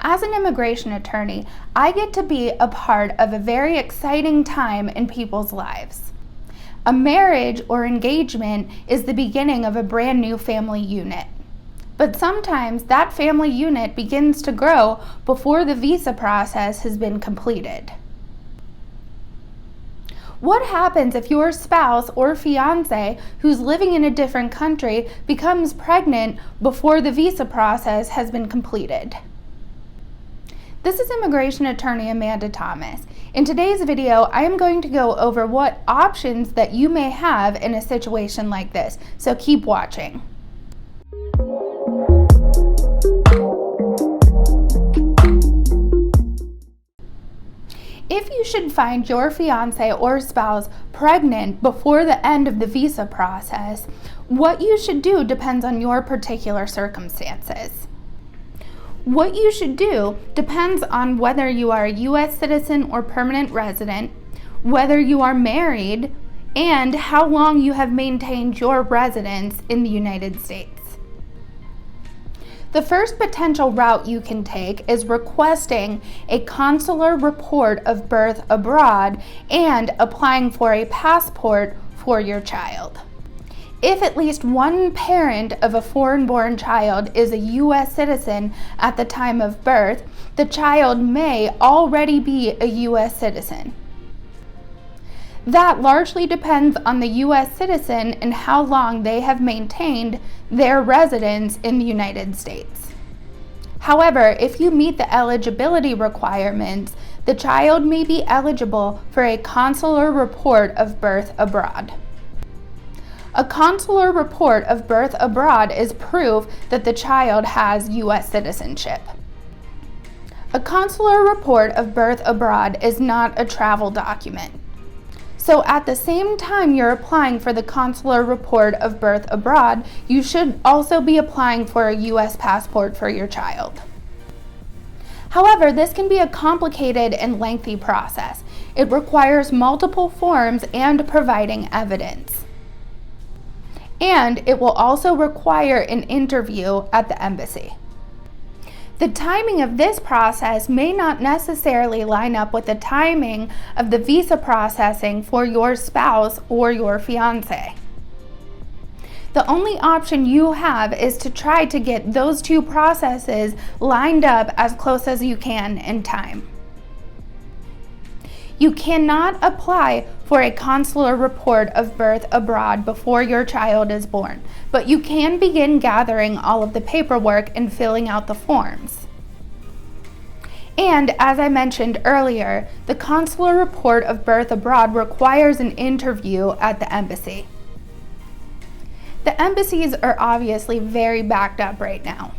As an immigration attorney, I get to be a part of a very exciting time in people's lives. A marriage or engagement is the beginning of a brand new family unit. But sometimes that family unit begins to grow before the visa process has been completed. What happens if your spouse or fiancé who's living in a different country becomes pregnant before the visa process has been completed? This is immigration attorney Amanda Thomas. In today's video, I am going to go over what options that you may have in a situation like this, so keep watching. If you should find your fiancé or spouse pregnant before the end of the visa process, what you should do depends on your particular circumstances. What you should do depends on whether you are a U.S. citizen or permanent resident, whether you are married, and how long you have maintained your residence in the United States. The first potential route you can take is requesting a consular report of birth abroad and applying for a passport for your child. If at least one parent of a foreign-born child is a U.S. citizen at the time of birth, the child may already be a U.S. citizen. That largely depends on the U.S. citizen and how long they have maintained their residence in the United States. However, if you meet the eligibility requirements, the child may be eligible for a consular report of birth abroad. A consular report of birth abroad is proof that the child has U.S. citizenship. A consular report of birth abroad is not a travel document. So at the same time you're applying for the consular report of birth abroad, you should also be applying for a U.S. passport for your child. However, this can be a complicated and lengthy process. It requires multiple forms and providing evidence. And it will also require an interview at the embassy. The timing of this process may not necessarily line up with the timing of the visa processing for your spouse or your fiancé. The only option you have is to try to get those two processes lined up as close as you can in time. You cannot apply for a consular report of birth abroad before your child is born, but you can begin gathering all of the paperwork and filling out the forms. And as I mentioned earlier, the consular report of birth abroad requires an interview at the embassy. The embassies are obviously very backed up right now.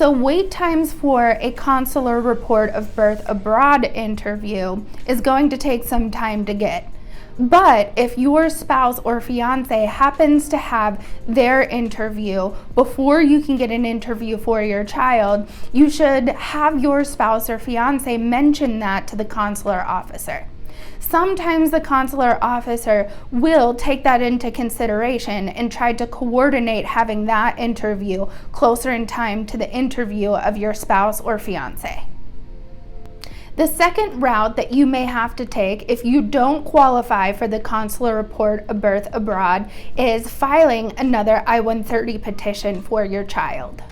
So wait times for a consular report of birth abroad interview is going to take some time to get. But if your spouse or fiancé happens to have their interview before you can get an interview for your child, you should have your spouse or fiancé mention that to the consular officer. Sometimes the consular officer will take that into consideration and try to coordinate having that interview closer in time to the interview of your spouse or fiancé. The second route that you may have to take if you don't qualify for the consular report of birth abroad is filing another I-130 petition for your child.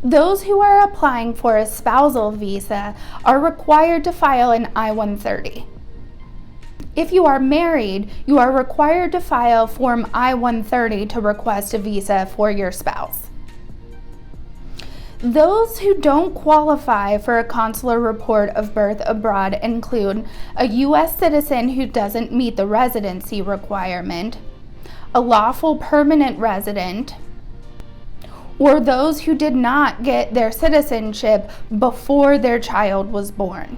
Those who are applying for a spousal visa are required to file an I-130. If you are married, you are required to file Form I-130 to request a visa for your spouse. Those who don't qualify for a consular report of birth abroad include a U.S. citizen who doesn't meet the residency requirement, a lawful permanent resident, or those who did not get their citizenship before their child was born.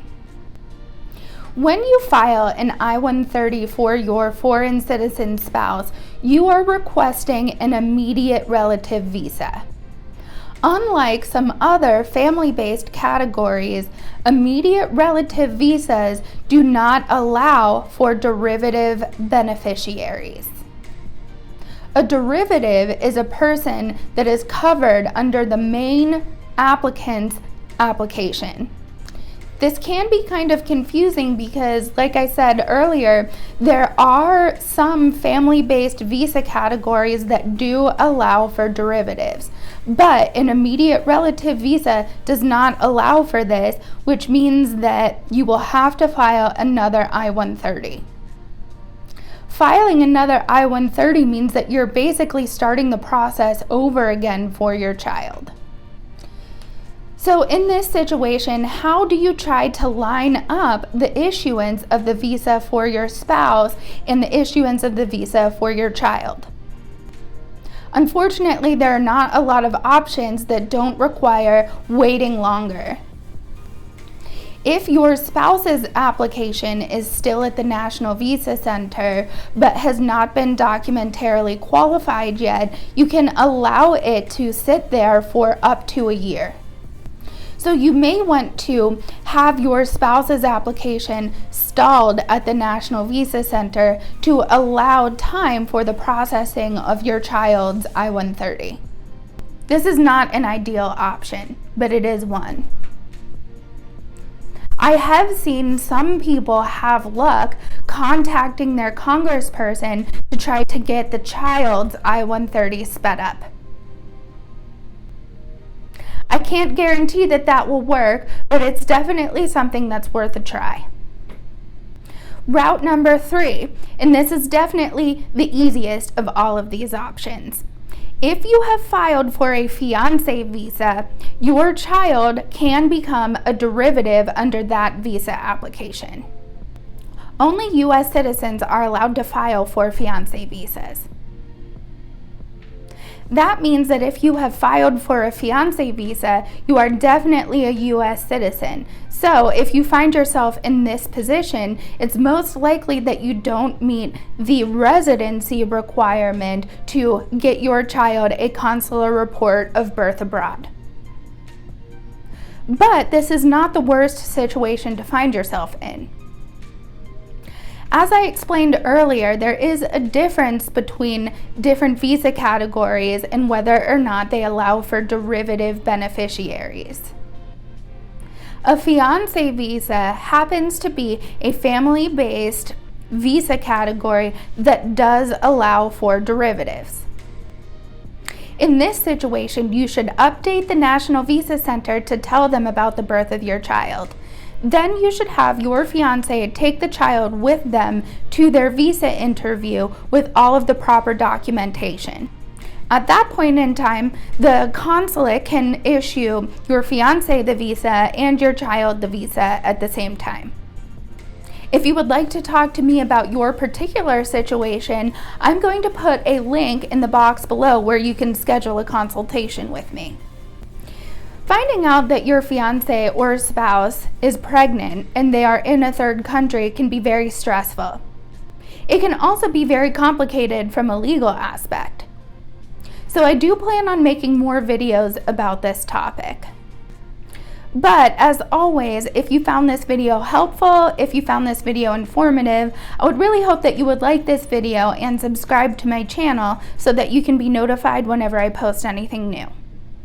When you file an I-130 for your foreign citizen spouse, you are requesting an immediate relative visa. Unlike some other family-based categories, immediate relative visas do not allow for derivative beneficiaries. A derivative is a person that is covered under the main applicant's application. This can be kind of confusing because, like I said earlier, there are some family-based visa categories that do allow for derivatives, but an immediate relative visa does not allow for this, which means that you will have to file another I-130. Filing another I-130 means that you're basically starting the process over again for your child. So in this situation, how do you try to line up the issuance of the visa for your spouse and the issuance of the visa for your child? Unfortunately, there are not a lot of options that don't require waiting longer. If your spouse's application is still at the National Visa Center but has not been documentarily qualified yet, you can allow it to sit there for up to a year. So you may want to have your spouse's application stalled at the National Visa Center to allow time for the processing of your child's I-130. This is not an ideal option, but it is one. I have seen some people have luck contacting their congressperson to try to get the child's I-130 sped up. I can't guarantee that that will work, but it's definitely something that's worth a try. Route number 3, and this is definitely the easiest of all of these options. If you have filed for a fiancé visa, your child can become a derivative under that visa application. Only U.S. citizens are allowed to file for fiancé visas. That means that if you have filed for a fiancé visa, you are definitely a U.S. citizen. So if you find yourself in this position, it's most likely that you don't meet the residency requirement to get your child a consular report of birth abroad. But this is not the worst situation to find yourself in. As I explained earlier, there is a difference between different visa categories and whether or not they allow for derivative beneficiaries. A fiancé visa happens to be a family-based visa category that does allow for derivatives. In this situation, you should update the National Visa Center to tell them about the birth of your child. Then you should have your fiancé take the child with them to their visa interview with all of the proper documentation. At that point in time, the consulate can issue your fiancé the visa and your child the visa at the same time. If you would like to talk to me about your particular situation, I'm going to put a link in the box below where you can schedule a consultation with me. Finding out that your fiancé or spouse is pregnant and they are in a third country can be very stressful. It can also be very complicated from a legal aspect. So I do plan on making more videos about this topic. But as always, if you found this video helpful, if you found this video informative, I would really hope that you would like this video and subscribe to my channel so that you can be notified whenever I post anything new.